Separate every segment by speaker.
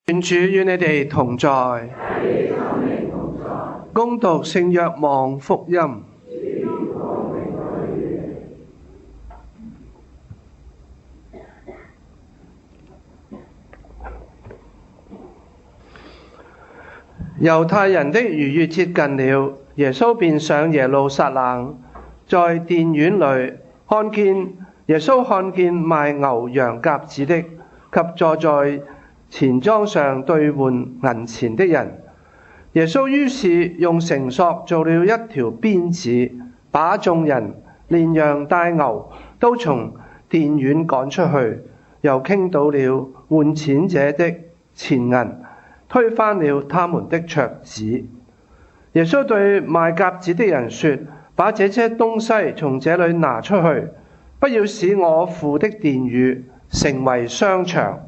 Speaker 1: 願主與你哋同在。恭讀聖若望福音。猶太人的逾越節近了，耶穌便上耶路撒冷，在殿院裏耶穌看見賣牛羊鴿子的及坐在錢莊上兌換銀錢的人。耶穌於是用繩索做了一條辮子，把眾人連羊帶牛都從殿院趕出去，又傾倒了換錢者的錢銀，推翻了他們的桌子。耶穌對賣鴿子的人說：把這些東西從這裏拿出去，不要使我父的殿宇成為商場。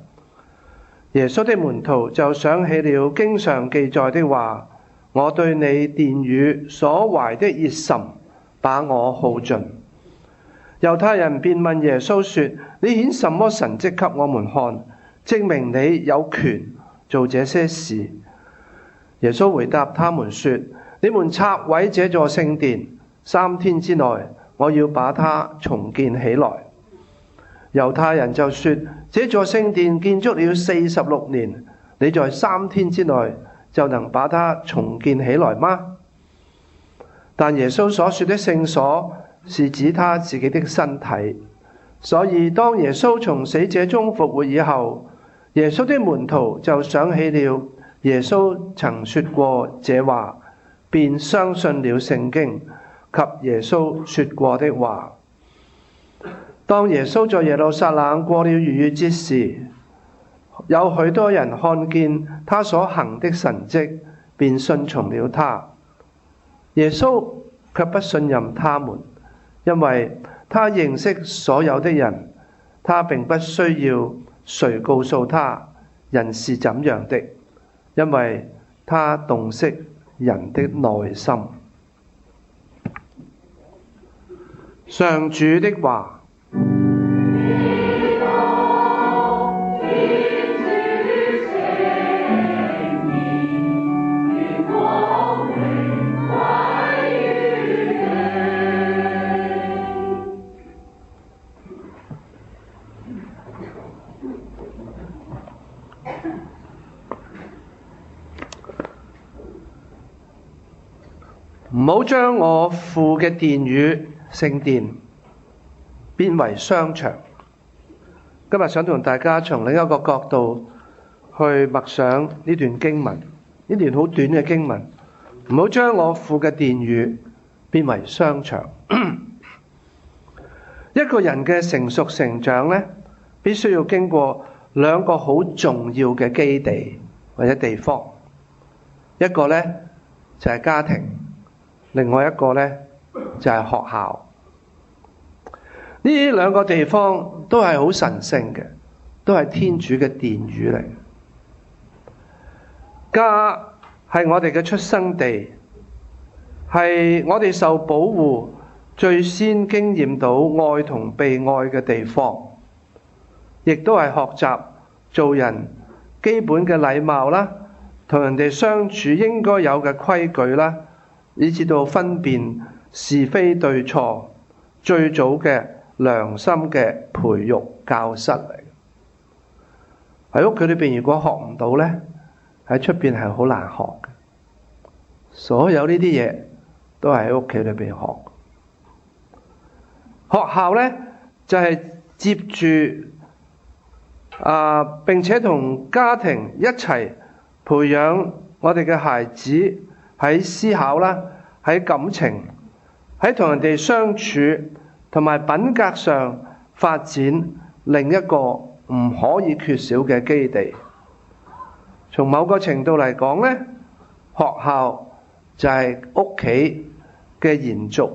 Speaker 1: 耶穌的門徒就想起了經上記載的話：我對你殿宇所懷的熱忱，把我耗盡。猶太人便問耶穌說：你顯什麼神蹟給我們看，證明你有權做這些事？耶穌回答他們說：你們拆毀這座聖殿，3天之內我要把它重建起來。猶太人就說：這座聖殿建築了46年，你在3天之內就能把它重建起來嗎？但耶穌所說的聖所是指他自己的身體，所以當耶穌從死者中復活以後，耶穌的門徒就想起了耶穌曾說過這話，便相信了聖經及耶穌說過的話。當耶穌在耶路撒冷過了逾越節時，有許多人看見他所行的神蹟，便信從了他。耶穌卻不信任他們，因為他認識所有的人，他並不需要誰告訴他人是怎樣的，因為他洞悉人的內心。上主的話。唔好將我父嘅殿宇聖殿變為商場。今日想同大家從另一個角度去默想呢段經文，呢段好短嘅經文。唔好將我父嘅殿宇變為商場。一個人嘅成熟成長呢，必須要經過2個好重要嘅基地或者地方。一個呢，就係家庭。另外一個呢，就係學校。呢2個地方都係好神聖嘅，都係天主嘅殿宇嚟。家係我哋嘅出生地，係我哋受保護最先經驗到愛同被愛嘅地方，亦都係學習做人基本嘅禮貌啦，同人哋相處應該有嘅規矩啦，以至到分辨是非對錯最早嘅良心嘅培育教室嚟。喺屋企裏邊如果學唔到呢，喺出邊係好難學嘅。所有呢啲嘢都係喺屋企裏邊學。學校呢，就係接住並且同家庭一齊培養我哋嘅孩子喺思考啦，喺感情，喺同人哋相處同埋品格上發展另一個唔可以缺少嘅基地。從某個程度嚟講呢，學校就係屋企嘅延續，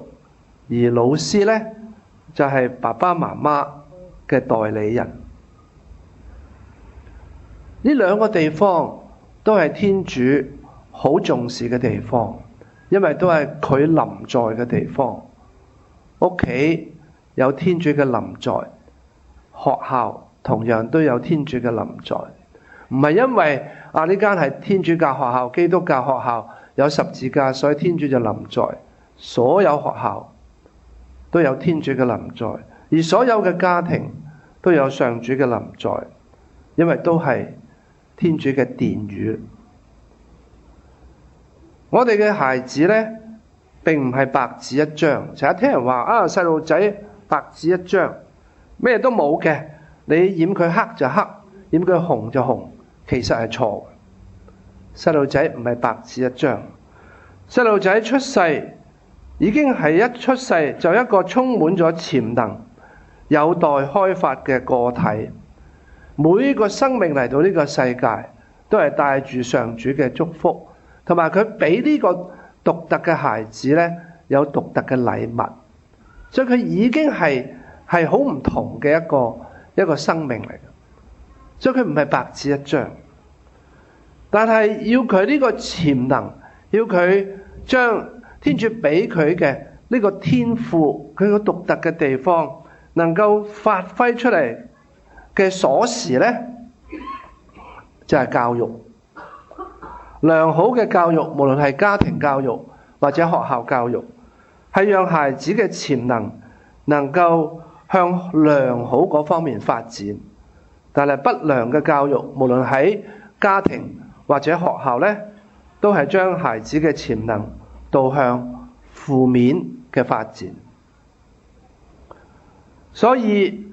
Speaker 1: 而老師呢，就係爸爸媽媽嘅代理人。呢2個地方都係天主好重視嘅地方，因為都係佢臨在嘅地方。屋企有天主嘅臨在，學校同樣都有天主嘅臨在。唔係因為呢間係天主教學校、基督教學校有十字架，所以天主就臨在。所有學校都有天主嘅臨在，而所有嘅家庭都有上主嘅臨在，因為都係天主嘅殿宇。我哋嘅孩子呢，並唔係白紙一張。成日聽人話細路仔白紙一張，咩都冇嘅，你染佢黑就黑，染佢紅就紅，其實係錯嘅。細路仔唔係白紙一張，細路仔出世已經係一出世就一個充滿咗潛能、有待開發嘅個體。每個生命嚟到呢個世界，都係帶住上主嘅祝福，同埋佢俾呢個獨特嘅孩子呢，有獨特嘅禮物，所以佢已經係好唔同嘅一個生命嚟嘅。所以佢唔係白紙一張，但係要佢呢個潛能，要佢將天主俾佢嘅呢個天賦，佢個獨特嘅地方能夠發揮出嚟嘅鎖匙呢，就係教育。良好嘅教育，無論係家庭教育或者學校教育，係讓孩子嘅潛能夠向良好嗰方面發展。但係不良嘅教育，無論喺家庭或者學校呢，都係將孩子嘅潛能導向負面嘅發展。所以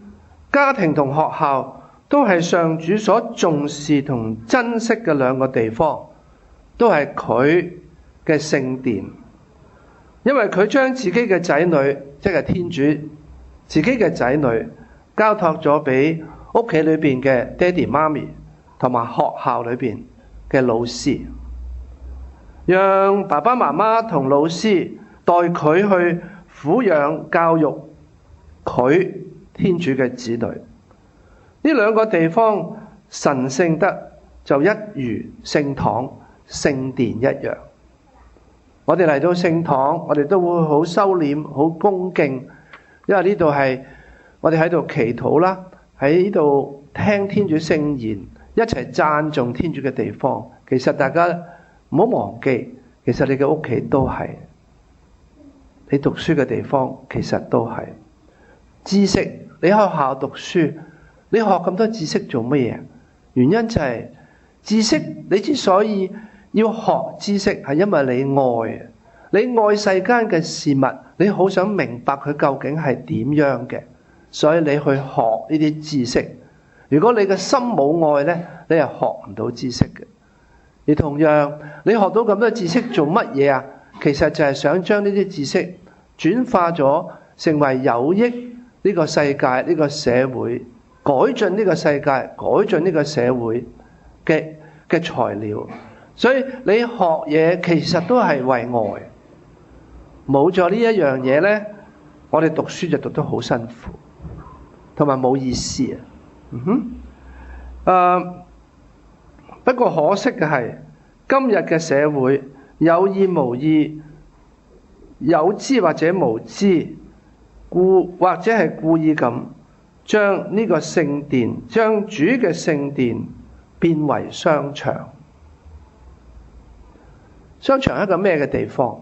Speaker 1: 家庭同學校都係上主所重視同珍惜嘅兩個地方，都係佢嘅聖殿。因為佢將自己嘅仔女，即係天主自己嘅仔女，交託咗俾屋企裏邊嘅爹哋媽咪，同埋學校裏邊嘅老師，讓爸爸媽媽同老師代佢去撫養教育佢天主嘅子女。呢兩個地方神聖得就一如聖堂、聖殿一樣。我哋嚟到聖堂，我哋都會好收斂、好恭敬，因為呢度係我哋喺度祈禱啦，喺呢度聽天主聖言，一齊讚頌天主嘅地方。其實大家唔好忘記，其實你嘅屋企都係，你讀書嘅地方其實都係。知識，你喺學校讀書，你學咁多知識做乜嘢？原因就係知識，你之所以要學知識，係因為你愛世間嘅事物，你好想明白佢究竟係點樣嘅，所以你去學呢啲知識。如果你嘅心冇愛呢，你係學唔到知識嘅。而同樣，你學到咁多知識做乜嘢啊？其實就係想將呢啲知識轉化咗，成為有益呢個世界、呢個社會，改進呢個世界、改進呢個社會嘅材料。所以你學嘢其實都係為愛。冇咗呢一樣嘢呢，我哋讀書就讀得好辛苦，同埋冇意思啊。不過可惜嘅係，今日嘅社會有意無意、有知或者無知，或者係故意咁將呢個聖殿、將主嘅聖殿變為商場。商場係一個咩嘅地方？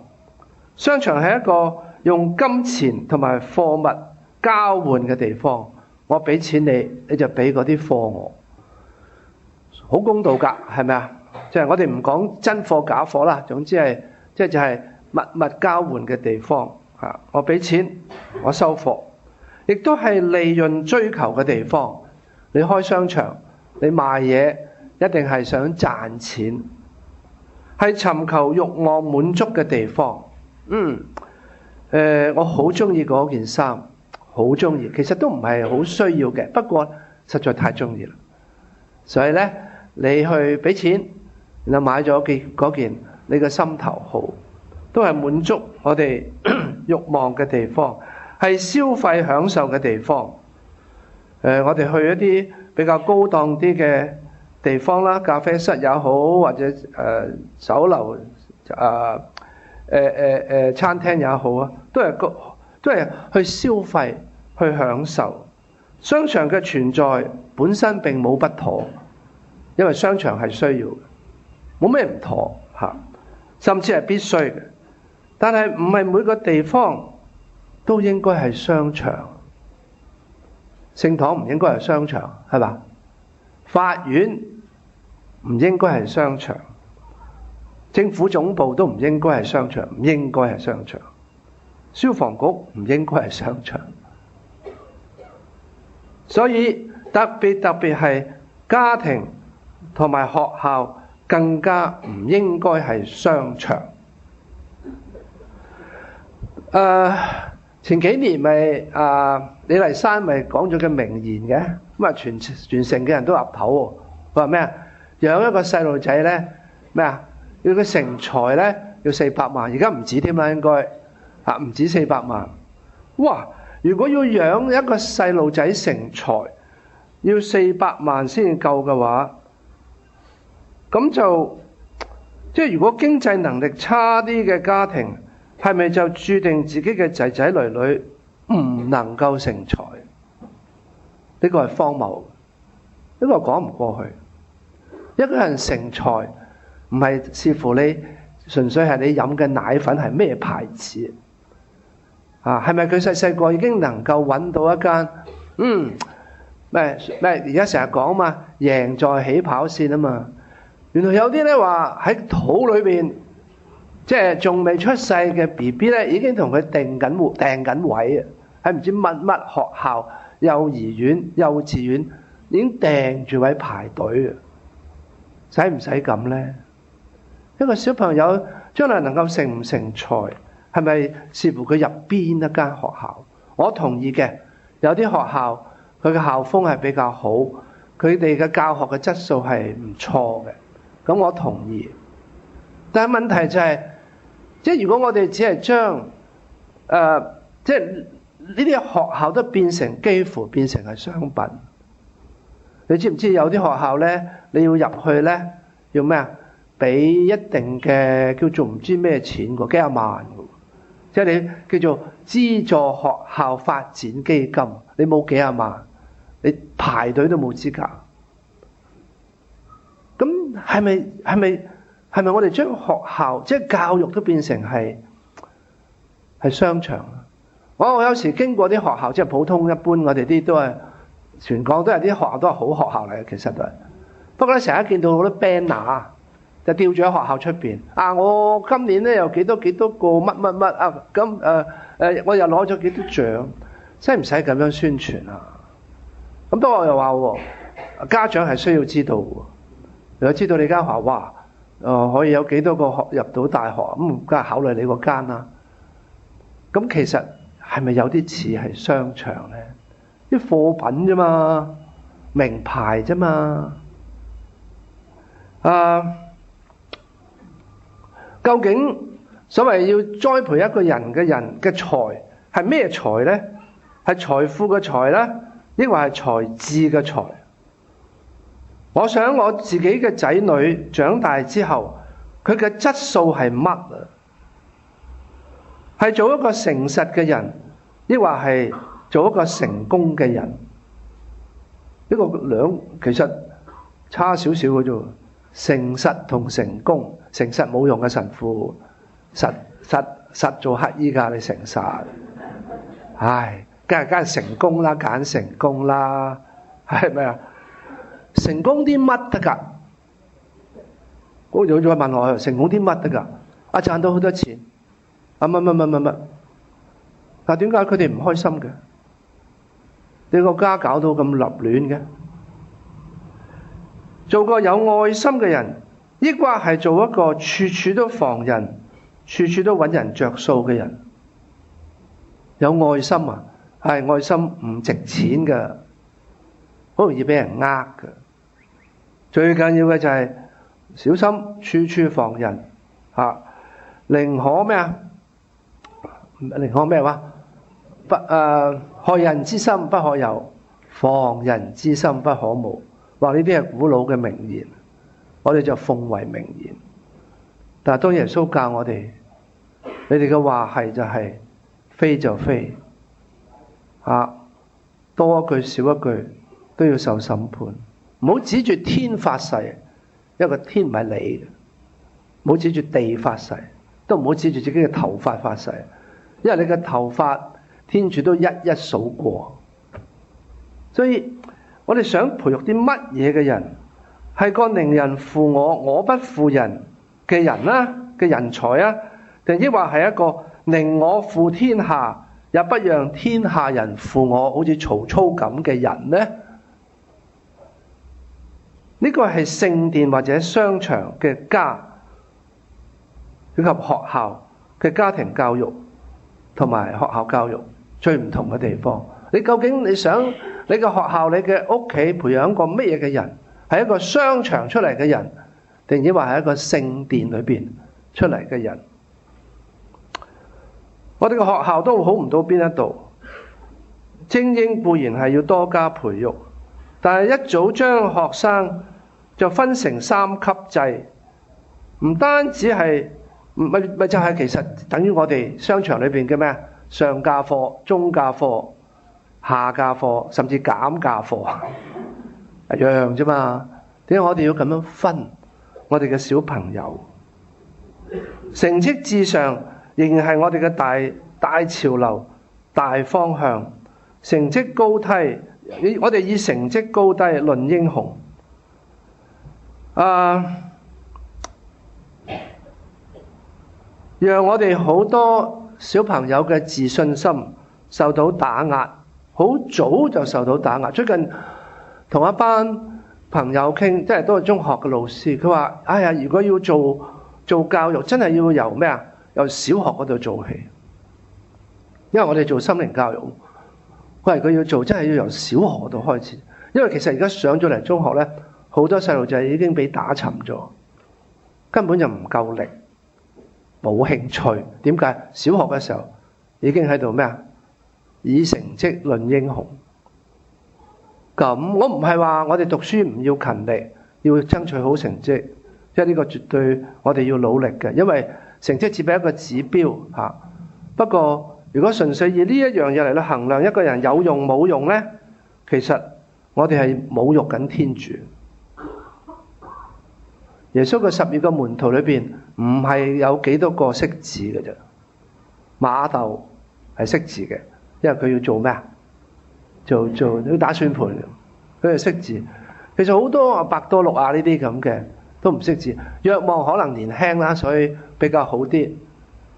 Speaker 1: 商場係一個用金錢同埋貨物交換嘅地方。我俾錢你，你就俾嗰啲貨我，好公道㗎，係咪啊？即係我哋唔講真貨假貨啦，總之係就係物物交換嘅地方嚇。我俾錢，我收貨，亦都係利潤追求嘅地方。你開商場，你賣嘢一定係想賺錢，係尋求慾望滿足嘅地方。我好中意嗰件衫，好中意，其實都唔係好需要嘅，不過實在太中意啦。所以呢，你去俾錢，然後買咗嗰件你嘅心頭好，都係滿足我哋慾望嘅地方，係消費享受嘅地方。我哋去一啲比較高檔啲嘅地方啦，咖啡室也好，或者酒樓餐廳也好啊，都係去消費、去享受。商場嘅存在本身並冇不妥，因為商場係需要嘅，冇咩唔妥嚇，甚至係必須嘅。但係唔係每個地方都應該係商場，聖堂唔應該係商場，係嘛？法院唔應該係商場，政府總部都唔應該係商場，唔應該係商場，消防局唔應該係商場。所以特別係家庭同埋學校更加唔應該係商場。前幾年咪李麗珊咪講咗句名言嘅，咁啊全城嘅人都岌頭喎。佢話咩啊？養一個細路仔咧咩啊？要佢成才咧要400萬，而家唔止添啦，應該唔止400萬。哇！如果要養一個細路仔成才，要400萬先夠嘅話，咁就即係如果經濟能力差啲嘅家庭，係咪就注定自己嘅仔仔女女唔能夠成才？呢個係荒謬，呢個講唔過去。一個人成才唔係視乎你純粹係你飲嘅奶粉係咩牌子係咪佢細個已經能夠揾到一間而家成日講嘛，贏在起跑線啊嘛。原來有啲咧話喺肚裏邊，即係仲未出世嘅 BB 咧，已經同佢訂緊位啊！喺唔知乜學校、幼兒園、幼稚園已經訂住位排隊啊！使唔使咁呢？一個小朋友將來能夠成唔成才，係咪視乎佢入邊一間學校？我同意嘅，有啲學校佢嘅校風係比較好，佢哋嘅教學嘅質素係唔錯嘅，咁我同意。但係問題就係，即係如果我哋只係將即係呢啲學校都幾乎變成係商品。你知唔知有啲學校呢，你要入去呢，要咩啊？俾一定嘅叫做唔知咩錢喎，幾廿萬喎。即係你叫做資助學校發展基金，你冇幾廿萬，你排隊都冇資格。咁係咪我哋將學校即係教育都變成係商場？我有時經過啲學校，即係普通一般，我哋啲都係全港都有啲學校都係好學校嚟嘅，其實都係。不過咧，成日見到好多 banner 就吊住喺學校出邊。我今年咧有幾多個乜啊？咁我又攞咗幾多獎，使唔使咁樣宣傳啊？咁不過我又話喎，家長係需要知道喎。如果知道你間學校哇，可以有幾多個入到大學，咁梗係考慮你嗰間啦。咁其實係咪有啲似係商場咧？啲貨品啫嘛，名牌啫嘛。究竟所謂要栽培一個人嘅才係咩才呢？係財富嘅才呢？抑或係才智嘅才？我想我自己嘅仔女長大之後，佢嘅質素係乜啊？係做一個誠實嘅人，抑或係做一個成功嘅人？呢個其實差少少嘅啫。誠實同成功，誠實冇用嘅神父，實做乞衣㗎，你誠實，唉，梗係成功啦，揀成功啦，係咪啊？成功啲乜得㗎？我又再問我，成功啲乜得㗎？賺到好多錢，乜，但點解佢哋唔開心嘅？你個家搞到咁立亂嘅？做個有愛心嘅人，抑或係做一個處處都防人、處處都揾人着數嘅人？有愛心啊，係愛心唔值錢嘅，好容易俾人呃嘅。最緊要嘅就係小心處處防人嚇，寧可咩啊？寧可咩話？害人之心不可有，防人之心不可無。話呢啲係古老嘅名言，我哋就奉為名言。但係當耶穌教我哋，你哋嘅話係就係，非就非，多一句少一句都要受審判。唔好指住天發誓，因為個天唔係你嘅；唔好指住地發誓，都唔好指住自己嘅頭髮發誓，因為你嘅頭髮天主都一一數過。所以我哋想培育啲乜嘢嘅人，係個令人負我，我不負人嘅人啦，嘅人才啊，定抑或係一個寧我負天下，也不讓天下人負我，好似曹操咁嘅人呢？呢個係聖殿或者商場嘅家，以及學校嘅家庭教育同埋學校教育最唔同嘅地方。你究竟你想你嘅學校、你嘅屋企培養個乜嘢嘅人？係一個商場出嚟嘅人，定抑或係一個聖殿裏邊出嚟嘅人？我哋嘅學校都好唔到邊一度。精英固然係要多加培育，但係一早將學生就分成三級制，唔單止係咪就係其實等於我哋商場裏邊嘅咩上價貨、中價貨、下價貨，甚至減價貨一樣啫嘛？點解我哋要咁樣分我哋嘅小朋友？成績至上仍然係我哋嘅大潮流、大方向。成績高低，我哋以成績高低論英雄。讓我哋好多小朋友嘅自信心受到打壓，好早就受到打壓。最近同一班朋友傾，即係都係中學嘅老師，佢話：哎呀，如果要做教育，真係要由咩啊？由小學嗰度做起，因為我哋做心靈教育。佢要做真係要由小學嗰度開始，因為其實而家上咗嚟中學咧，好多細路仔已經俾打沉咗，根本就唔夠力，冇興趣。點解？小學嘅時候已經喺度咩啊？以成績論英雄。咁我唔係話我哋讀書唔要勤力，要爭取好成績，即係呢個絕對我哋要努力嘅，因為成績只係一個指標嚇。不過如果純粹以呢一樣嘢嚟衡量一個人有用冇用呢，其實我哋係侮辱緊天主。耶穌嘅12個門徒裏邊唔係有幾多個識字嘅啫，馬竇係識字嘅，因為佢要做咩啊？做要打算盤，佢係識字。其實好多伯多祿呢啲咁嘅都唔識字，若望可能年輕啦，所以比較好啲。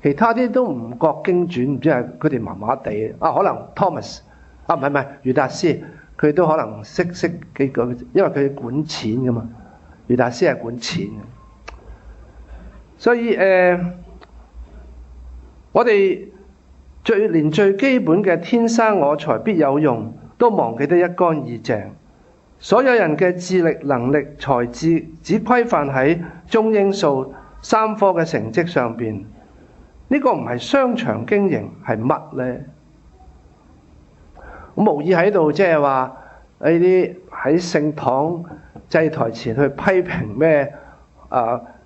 Speaker 1: 其他啲都唔覺經傳，唔知係佢哋麻麻地啊。可能 Thomas 唔係余達斯，佢都可能識幾個，因為佢管錢噶嘛。余達斯係管錢嘅，所以我哋連最基本嘅天生我材必有用都忘記得一乾二淨。所有人嘅智力、能力、才智只規範喺中英數3科嘅成績上邊。呢個唔係商場經營係乜呢？我無意喺度即係話呢啲喺聖堂祭台前去批評咩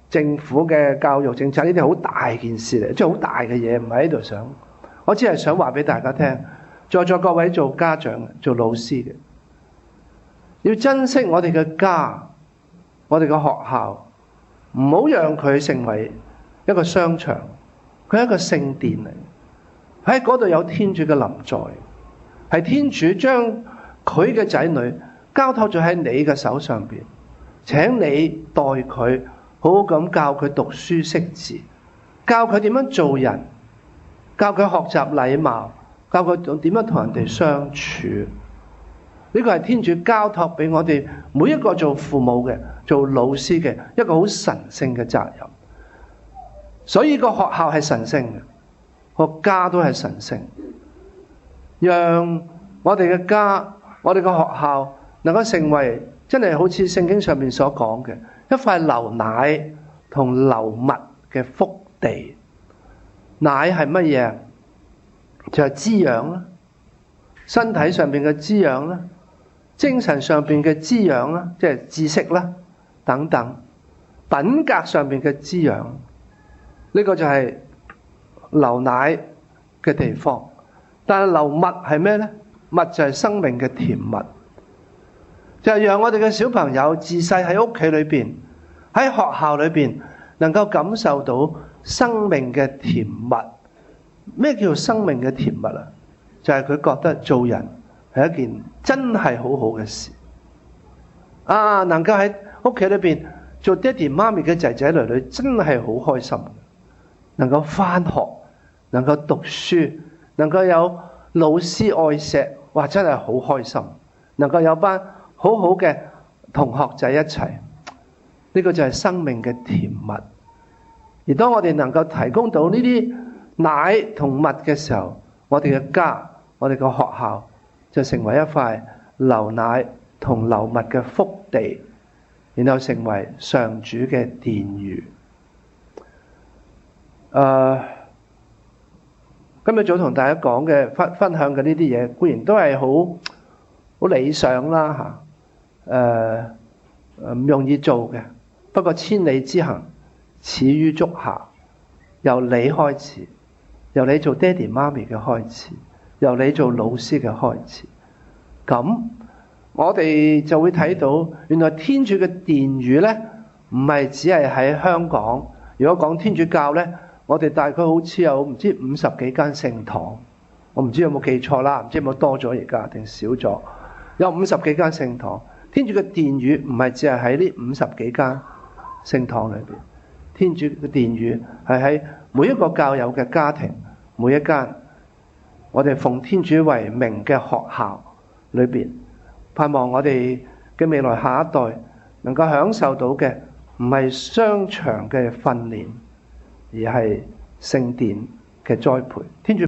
Speaker 1: 政府嘅教育政策，呢啲好大件事嚟，即係好大嘅嘢，唔係喺度想。我只係想話俾大家聽，在座各位做家長、做老師嘅，要珍惜我哋嘅家、我哋嘅學校，唔好讓佢成為一個商場。佢係一個聖殿嚟，喺嗰度有天主嘅臨在，係天主將佢嘅仔女交託咗喺你嘅手上邊，請你代佢好好咁教佢讀書識字，教佢點樣做人，教佢學習禮貌，教佢點樣同人哋相處。呢個係天主交託俾我哋每一個做父母嘅、做老師嘅一個好神聖嘅責任。所以個學校係神聖嘅，個家都係神聖。讓我哋嘅家、我哋嘅學校能夠成為真係好似聖經上面所講嘅一塊流奶同流蜜嘅福地。奶係乜嘢？就係滋養啦，身體上邊嘅滋養啦，精神上邊嘅滋養啦，即係知識啦等等，品格上邊嘅滋養。呢個就係流奶嘅地方，但係流蜜係咩呢？蜜就係生命嘅甜蜜，就係讓我哋嘅小朋友自細喺屋企裏邊、喺學校裏邊，能夠感受到生命嘅甜蜜。咩叫生命嘅甜蜜啊？就係佢覺得做人係一件真係好好嘅事。能夠喺屋企裏邊做爹哋媽咪嘅仔仔女女，真係好開心。能夠返學，能夠讀書，能夠有老師愛錫，哇！真係好開心。能夠有班好好嘅同學仔一齊，呢個就係生命嘅甜蜜。而當我哋能夠提供到呢啲奶同蜜嘅時候，我哋嘅家，我哋個學校就成為一塊流奶同流蜜嘅福地，然後成為上主嘅殿宇。今日早同大家講嘅分享嘅呢啲嘢，固然都係好理想啦嚇，唔容易做嘅。不過千里之行，始於足下。由你開始，由你做爹哋媽咪嘅開始，由你做老師嘅開始。咁我哋就會睇到，原來天主嘅殿宇呢，唔係只係喺香港。如果講天主教呢，我哋大概好似有唔知50幾間聖堂，我唔知有冇記錯啦，唔知有冇多咗而家定少咗，有50幾間聖堂。天主嘅殿宇唔係只係喺呢50幾間聖堂裏邊，天主嘅殿宇係喺每一個教友嘅家庭，每一間我哋奉天主為名嘅學校裏邊，盼望我哋嘅未來下一代能夠享受到嘅唔係商場嘅訓練，而係聖殿嘅栽培。天主